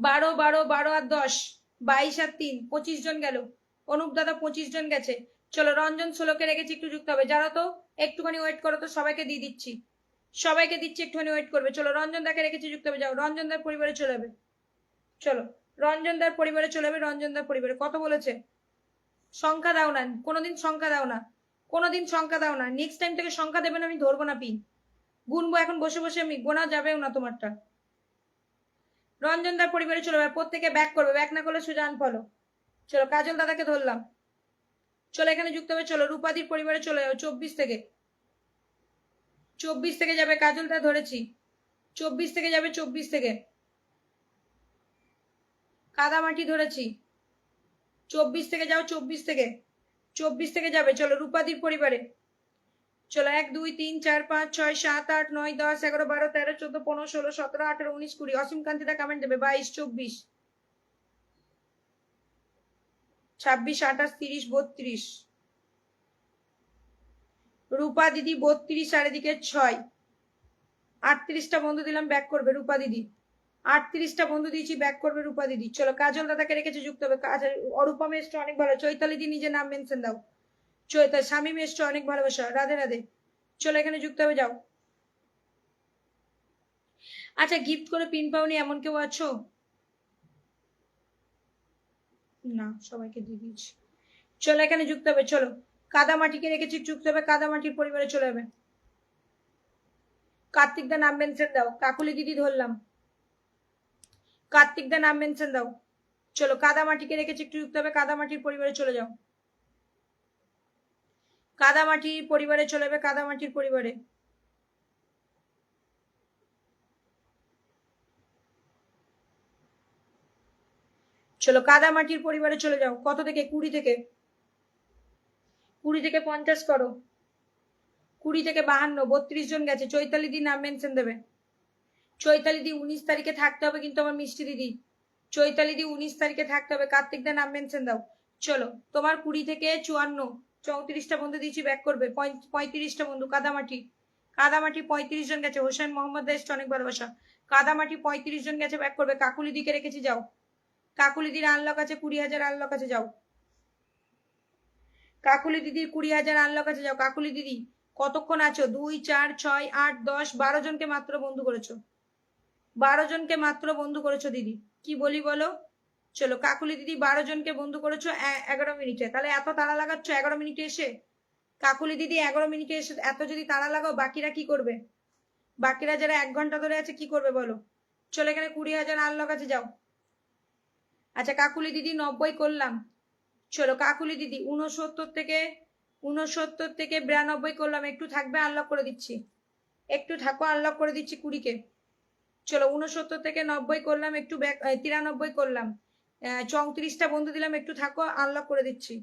12 12 12 আর 10 22 আর 3 25 জন গেল। অনুপ দাদা 25 জন গেছে। চলো রঞ্জন 16কে রেখেছি, একটু যুক্ত হবে। যারা তো একটুখানি ওয়েট করো, তো সবাইকে দিয়ে দিচ্ছি, সবাইকে দিচ্ছি, একটুখানি ওয়েট করবে। চলো রঞ্জন দাকে রেখেছি, যুক্ত হবে। যাও রঞ্জন দার পরিবারে চলে যাবে। চলো রঞ্জন দার পরিবারে চলে যাবে। রঞ্জন দার পরিবারে কত বলেছে? সংখ্যা দাও না, কোনোদিন সংখ্যা দাও না, কোনোদিন সংখ্যা দাও না। নেক্সট টাইম থেকে সংখ্যা দেবেন, আমি ধরবো না পিন, গুনবো এখন বসে বসে, আমি গোনা যাবেও না তোমারটা। রঞ্জনদার পরিবারে চলে যাবে। প্রত্যেকে ব্যাক করবে, ব্যাক না করলে সোজা আনফলো। চলো কাজল দাদাকে ধরলাম, চলো এখানে যুক্ত হবে। চলো রূপাদির পরিবারে চলে যাও। 24 থেকে, 24 থেকে যাবে। কাজলটা ধরেছি, 24 থেকে যাবে। 24 থেকে কাদামাটি ধরেছি, 24 থেকে যাও। 24 থেকে, 24 থেকে যাবে। চলো রূপাদির পরিবারে চলো। 1 2 3 4 5 6 7 8 9 10 11 12 13 14 15 16 17 18 19 20। অসীম কান্তিদা কমেন্ট দেবে। 22 24 26 28 30 32। রূপা দিদি 32 চারিদিকে 6। 38টা বন্ধু দিলাম, ব্যাক করবে রূপা দিদি। 38টা বন্ধু দিয়েছি, ব্যাক করবে রূপা দিদি। চলো কাজল দাদাকে রেখেছে, যুক্ত হবে। অরূপা মেস্ট অনেক ভালো। চৈতালি দি নিজের নাম মেনশন দাও। চৈতালি স্বামী মেস্ট অনেক ভালোবাসা। রাধে রাধে। চলো এখানে যুক্ত হবে। যাও। আচ্ছা গিফট করে পিন পাওনি এমন কেউ আছো? না, সবাইকে দিয়ে দিয়েছি। চলো এখানে যুক্ত হবে। চলো কাদামাটিকে রেখেছি, যুক্ত হবে। কাদামাটির পরিবারে চলে যাবে। কার্তিক দা নাম মেনশন দাও। কাকুলি দিদি ধরলাম, কার্তিক দা নাম মেনশন দাও। চলো কাদামাটিকে রেখেছি, একটু যুক্ত হবে। কাদামাটির পরিবারে চলে যাও। কাদামাটির পরিবারে চলে যাবে। কাদামাটির পরিবারে চলো। কাদামাটির পরিবারে চলে যাও। কত থেকে? 20 থেকে, 20 থেকে 50 করো। 20 থেকে 52, 32 জন গেছে। চৈতালি দি নাম মেনশন দেবে। চৈতালি দি 19 তারিখে থাকতে হবে কিন্তু আমার মিষ্টি দিদি। চৈতালি দি 19 তারিখে থাকতে হবে। কার্তিক দা নাম মেনশন দাও। চলো তোমার 20 থেকে 54, 34টা বন্ধু দিয়েছি, ব্যাক করবে। 35টা বন্ধু। কাদামাটি, কাদামাটি 35 জন গেছে। হোসেন মোহাম্মদ দেশ অনেক ভালোবাসা। কাদামাটি 35 জন গেছে, ব্যাক করবে। কাকুলি দিকে রেখেছি, যাও। কাকুলি দিদির আনলক আছে 20,000 আনলক আছে, যাও। কাকুলি দিদির 20,000 আনলক আছে, যাও। কাকুলি দিদি কতক্ষণ আছো? 2 4 6 8 10 12 জনকে মাত্র বন্ধু করেছো, 12 জনকে মাত্র বন্ধু করেছো দিদি। কি বলি বলো? চলো কাকুলি দিদি 12 জনকে বন্ধু করেছো 11 মিনিটে। তাহলে এত তাড়া লাগাচ্ছ 11 মিনিটে এসে? কাকুলি দিদি 11 মিনিটে এসে এত যদি তাড়া লাগাও, বাকিরা কি করবে? বাকিরা যারা 1 ঘন্টা ধরে আছে কি করবে বলো? চলো এখানে 20,000 আনলক আছে, যাও। আচ্ছা কাকুলি দিদি 90 করলাম। চলো কাকুলি দিদি 69 থেকে 92 করলাম। একটু থাকবে, আনলক করে দিচ্ছি। একটু থাকো, আনলক করে দিচ্ছি 20কে। চলো 69 থেকে 90 করলাম, একটু 93 করলাম। 34টা বন্ধু দিলাম, একটু থাকো, আনলক করে দিচ্ছি।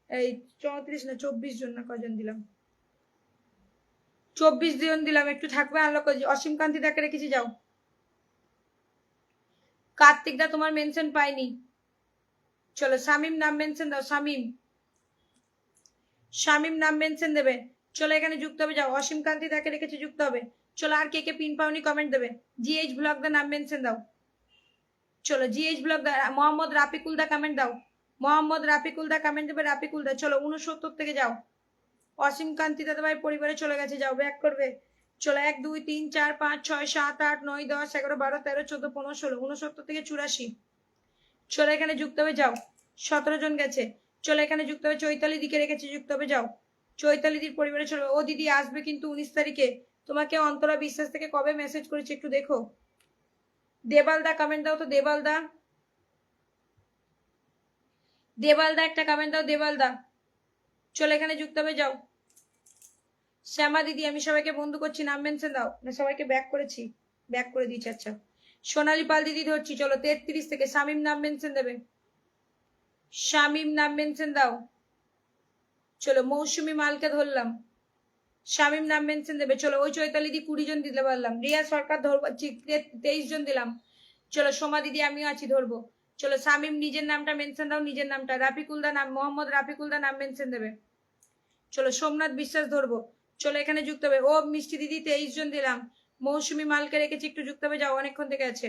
এই 34 না 24 জন না কজন দিলাম? 24 জন দিলাম, একটু থাকবে, আনলক করে। অসীম কান্তি দাকে রেখেছি, যাও। কার্তিক দা তোমার মেনশন পাইনি। চলো শামিম নাম মেনশন দাও। শামিম, শামিম নাম মেনশন দেবে। চলো এখানে যুক্ত হবে, যাও। অসীম কান্তি দাকে রেখেছি, যুক্ত হবে। চলো আর কে কে পিন পাওনি কমেন্ট দেবে। জিএইচ ব্লগ দা নাম মেনশন দাও। চলো জিএইচ ব্লগ দা। মোহাম্মদ রাফিকুল দা কমেন্ট দাও। মোহাম্মদ রাফিকুল দা কমেন্ট দেবে। রাফিকুল দা চলো 69 থেকে যাও। অসীম কান্তি দাদা ভাই পরিবারে চলে গেছে, যাও। ব্যাক করবে। চলো 1 2 3 4 5 6 7 8 9 10 11 12 13 14 15 16 69 থেকে 84। চলো এখানে যুক্ত হবে, যাও। 17 জন গেছে। চলো এখানে যুক্ত হবে। চৈতালি দিকে রেখেছি, যুক্ত হবে, যাও। চৈতালি দির পরিবারে চলো। ও দিদি আসবে কিন্তু 19 তারিখে। তোমাকে অন্তরা বিশ্বাস থেকে কবে মেসেজ করেছে একটু দেখো। দেবাল দা কমেন্ট দাও তো। দেবাল দা, দেবাল দা একটা কমেন্ট দাও। দেবাল দা চলো এখানে যুক্ত হবে, যাও। শ্যামা দিদি আমি সবাইকে বন্ধু করছি, নাম মেনশন দাও। না সবাইকে ব্যাক করেছি, ব্যাক করে দিচ্ছি। আচ্ছা সোনালী পাল দিদি ধরছি। চলো 33 থেকে শামিম নাম মেনশন দেবে। শামিম নাম মেনশন দাও। চলো মৌসুমি মালকে ধরলাম। শামিম নাম মেনশন দেবে। চলো ওই চৈতালি দি 20 জন দিতে পারলাম। রিয়া সরকার ধরবো 23 জন দিলাম। চলো সোমা দিদি আমিও আছি, ধরবো। চলো শামিম নিজের নামটা মেনশন দাও, নিজের নামটা। রাফিকুল দা নাম, মোহাম্মদ রাফিকুল দা নাম মেনশন দেবে। চলো সোমনাথ বিশ্বাস ধরবো। চলো এখানে যুক্ত হবে। ও মিষ্টি দিদি 23 জন দিলাম। মৌসুমি মালকে রেখেছি, একটু যুক্ত হবে, যাও। অনেকক্ষণ থেকে আছে।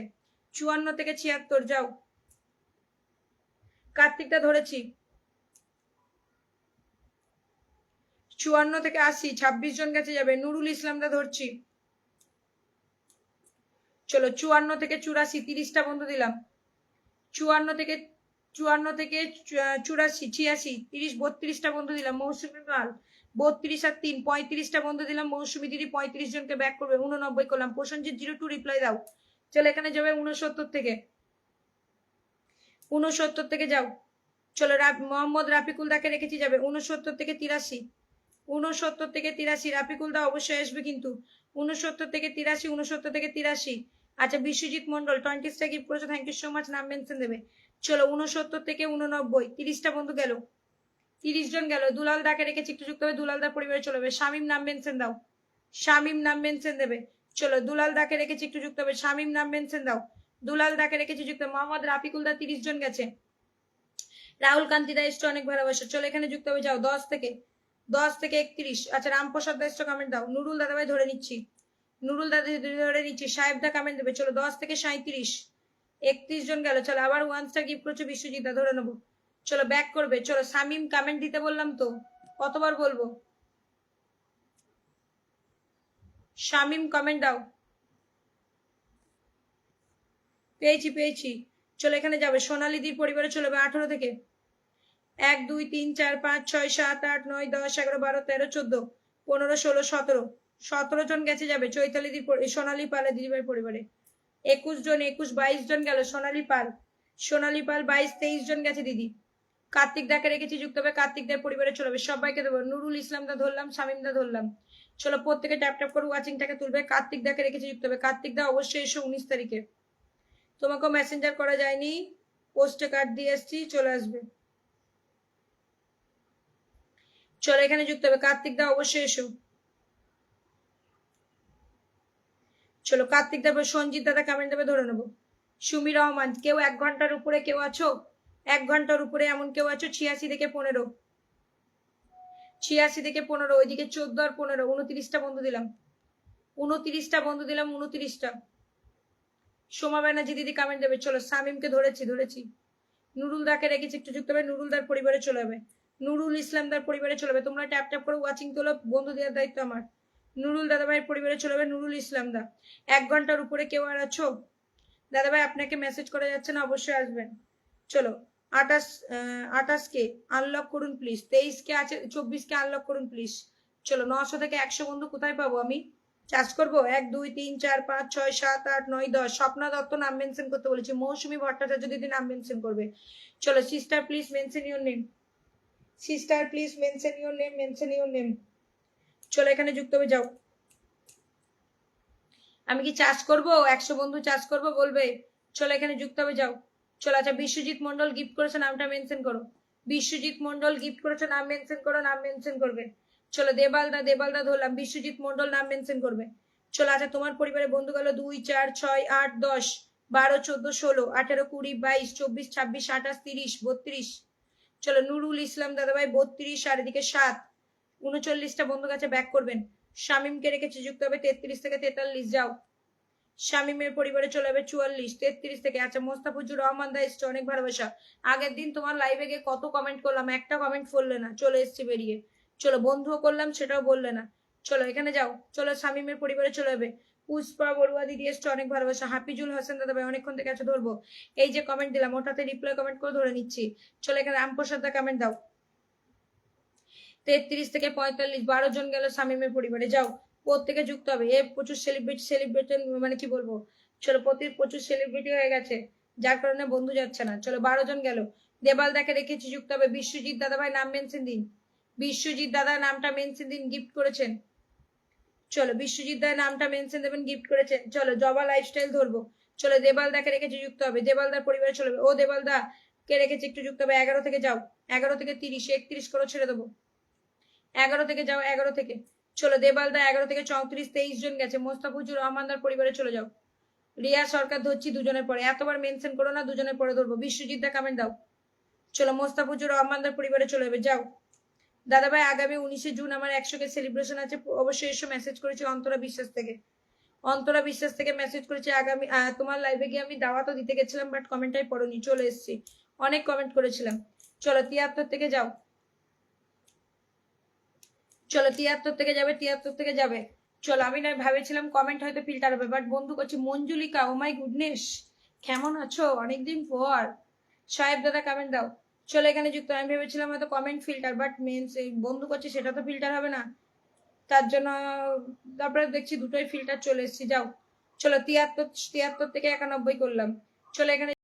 54 থেকে 76 যাও। কার্তিকটা ধরেছি। 54 থেকে 80, 26 জন গেছে যাবে। নুরুল ইসলামটা ধরছি। চলো 54 থেকে 84, 30টা বন্ধু দিলাম। 54 থেকে 84, 86, 30, 32টা বন্ধু দিলাম। মৌসুমি মাল 32 আর 3, 35টা বন্ধু দিলাম। মৌসুমি দিদি 35 জনকে ব্যাক করবে। 89 করলাম। প্রসেনজিৎ 02 রিপ্লাই দাও। চলো এখানে যাবে 69 থেকে। 69 থেকে যাও। চলো মোহাম্মদ রাফিকুল দাকে রেখেছি যাবে। 69 থেকে 83, 69 থেকে 83 রাফিকুল দা অবশ্যই আসবে কিন্তু। 69 থেকে 83, 69 থেকে 83। আচ্ছা বিশ্বজিৎ মন্ডল 20টা গিফট করেছো, থ্যাংক ইউ সো মাচ, নাম মেনশন দেবে। চলো 69 থেকে 89, 30টা বন্ধু গেল। 30 জন গেল। দুলাল দাকে রেখেছি, একটু যুক্ত হবে। দুলাল দার পরিবারে চলে যাবে। শামিম নাম মেনশন দাও। শামিম নাম মেনশন দেবে। চলো দুলাল দাকে রেখেছি, একটু যুক্ত হবে। শামিম নাম মেনশন দাও। দুলাল দাকে রেখেছি যুক্ত। মোহাম্মদ রাফিকুল দা 30 জন গেছে। রাহুল কান্তি দা এসছে, অনেক ভালোবাসা। চলো এখানে যুক্ত হবে যাও। 10 থেকে 31। আচ্ছা রামপ্রসাদ দা এসছে, কমেন্ট দাও। নুরুল দাদা ভাই ধরে নিচ্ছি। নুরুল দাদা ধরে নিচ্ছি। সাহেব দা কমেন্ট দেবে। চলো 10 থেকে 37, 31 জন গেল। চলো আবার 1 স্টার গিফট করছে বিশ্বজিৎ দা, ধরে নেবো। চলো ব্যাক করবে। চলো শামিম কমেন্ট দিতে বললাম তো, কতবার বলবো? শামিম কমেন্ট দাও। পেয়েছি। চলো এখানে যাবে। সোনালিদির পরিবারে চলে যাবে 18 থেকে। 1 2 3 4 5 6 7 8 9 10 11 12 13 14 15 16 17, 17 জন গেছে যাবে। চৈতালিদির সোনালী পালের দিদিভাইয়ের পরিবারে। 21 জন, 21 22 জন গেল। সোনালী পাল 22 23 জন গেছে দিদি। কার্তিক দাকে রেখেছি যুক্ত হবে। কার্তিক দার পরিবারে চলে যাবে। সবাইকে দেবো। নুরুল ইসলাম দা ধরলাম, শামিম দা ধরলাম। চলো প্রত্যেকে ট্যাপ ট্যাপ করে ওয়াচিংটাকে তুলবে। কার্তিক দাকে রেখেছি যুক্ত হবে। কার্তিক দা অবশ্যই এসো 19 তারিখে। তোমাকেও মেসেঞ্জার করা যায়নি, পোস্টে কার্ড দিয়ে এসছি, চলে আসবে। চলো এখানে যুক্ত হবে। কার্তিক দা অবশ্যই এসো। চলো কার্তিক দা, সঞ্জিত দাদা কমেন্ট দেবে, ধরে নেবো। সুমি রহমান, কেউ 1 ঘন্টার উপরে কেউ আছো? 1 ঘন্টার উপরে এমন কেউ আছো? 86 থেকে 15, 86 থেকে 15, ওইদিকে 14 আর 15, 29টা বন্ধু দিলাম। 29টা বন্ধু দিলাম। 29টা। সোমা ব্যানার্জি দিদি কমেন্ট দেবে। চলো শামিমকে ধরেছি। নুরুল দাকে রেখেছি, একটু যুক্ত হবে। নুরুল দার পরিবারে চলে যাবে। নুরুল ইসলাম দার পরিবারে চলে যাবে। তোমরা ট্যাপ ট্যাপ করে ওয়াচিং তোলো, বন্ধু দেওয়ার দায়িত্ব আমার। নুরুল দাদা ভাইয়ের পরিবারে চলে যাবে। নুরুল ইসলাম দা 1 ঘন্টার উপরে কেউ আর আছো? দাদা ভাই আপনাকে মেসেজ করা যাচ্ছে না, অবশ্যই আসবেন। চলো 28 কে আনলক করুন প্লিজ। 23 কে আছে, 24 কে আনলক করুন প্লিজ। চলো 900 থেকে 100 বন্ধু কোথায় পাবো আমি? চার্জ করবো। 1 2 3 4 5 6 7 8 9 10। স্বপ্না দত্ত নাম মেনশন করতে বলেছি। মৌসুমী ভট্টাচার্য দিদি নাম মেনশন করবে। চলো sister please mention your name. Sister please mention your name, mention your name. চলো এখানে যুক্ত হবে যাও। আমি কি চার্জ করবো? 100 বন্ধু চার্জ করবো বলবে। চলো এখানে যুক্ত হবে যাও। চলো আচ্ছা বিশ্বজিৎ মন্ডল গিফট করেছে, নামটা মেনশন করো। বিশ্বজিৎ মন্ডল গিফট করেছে, নাম মেনশন করো, নাম মেনশন করবে। চলো দেবালদা ধরলাম। বিশ্বজিৎ মন্ডল নাম মেনশন করবে। চলো আচ্ছা তোমার পরিবারে বন্ধু গেল 2 4 6 8 10 12 14 16 18 20 22 24 26 28 30 32। চলো নুরুল ইসলাম দাদা ভাই 32 আর এদিকে 7, 39টা বন্ধু কাছে ব্যাক করবেন। শামিমকে রেখেছে যুক্ত হবে 33 থেকে 43, যাও। শামিমের পরিবারে চলে যাবে 44, 33 থেকে। আচ্ছা মোস্তাফিজুর রহমান দা এসছে, অনেক ভালোবাসা। আগের দিন তোমার লাইভে গিয়ে কত কমেন্ট করলাম, একটা কমেন্ট করলে না, চলে এসছি বেরিয়ে। চলো বন্ধুও করলাম, সেটাও বললে না। চলো এখানে যাও। চলো শামিমের পরিবারে চলে যাবে। পুষ্পা বড়ুয়া দিদি এসছে, অনেক ভালোবাসা। হাফিজুল হাসান দাদা ভাই অনেকক্ষণ থেকে আছে, ধরবো। এই যে কমেন্ট দিলাম ওটাতে রিপ্লাই কমেন্ট করে ধরে নিচ্ছি। চলো এখানে রামপ্রসাদ দা কমেন্ট দাও। 33 থেকে 45, 12 জন গেল শামিমের পরিবারে, যাও। প্রত্যেকে যুক্ত হবে। এ প্রচুর সেলিব্রিটি মানে কি বলবো। চলো প্রচুর সেলিব্রিটি হয়ে গেছে, যার কারণে বন্ধু যাচ্ছে না। চলো 12 জন গেল। দেবাল দাকে রেখেছি যুক্ত হবে। বিশ্বজিৎ দাদা ভাই নাম মেনশন দিন। বিশ্বজিৎ দাদা নামটা মেনশন দিন, গিফট করেছেন। চলো বিশ্বজিৎ দার নামটা মেনশন দেবেন, গিফট করেছেন। চলো জবা লাইফস্টাইল ধরবো। চলো দেবাল দাকে রেখেছি যুক্ত হবে। দেবাল দার পরিবারে চলবে। ও দেবাল দা কে রেখেছি একটু যুক্ত হবে। 11 থেকে যাও। 11 থেকে 30, 31 করে ছেড়ে দেবো। 11 থেকে যাও। 11 থেকে চলো। দেবালদা 11 থেকে 34, 23 জন গেছে। মোস্তাফিজুর রহমানদার পরিবারে চলে যাও। রিয়া সরকার ধরছি দুজনের পরে, এতবার মেনশন করো না, দুজনের পরে ধরবো। বিশ্বজিৎ দা কমেন্ট দাও। চলো মোস্তাফিজুর রহমানদার পরিবারে চলে যাবে, যাও। দাদা ভাই আগামী 19শে জুন আমার 100 কে সেলিব্রেশন আছে, অবশ্যই এসো। মেসেজ করেছি অন্তরা বিশ্বাস থেকে। অন্তরা বিশ্বাস থেকে মেসেজ করেছে আগামী তোমার লাইভে গিয়ে আমি দাওয়াতও দিতে গেছিলাম, বাট কমেন্টটাই পড়োনি, চলে এসেছি। অনেক কমেন্ট করেছিলাম। চলো 73 থেকে যাও, চলো 73 থেকে যাবে, 73 থেকে যাবে। চলো আমি না ভেবেছিলাম কমেন্ট হয়তো ফিল্টার হবে, বাট বন্ধু করছি মঞ্জুলিকা, ও মাই গুডনেস, কেমন আছো অনেকদিন পর। সাহেব দাদা কমেন্ট দাও। চলো এখানে যুক্ত, আমি ভেবেছিলাম হয়তো কমেন্ট ফিল্টার, বাট মেন্স বন্ধু করছি সেটা তো ফিল্টার হবে না, তার জন্য তারপরে দেখছি দুটোই ফিল্টার চলে এসেছি। যাও চলো 73 থেকে 91 করলাম। চলো এখানে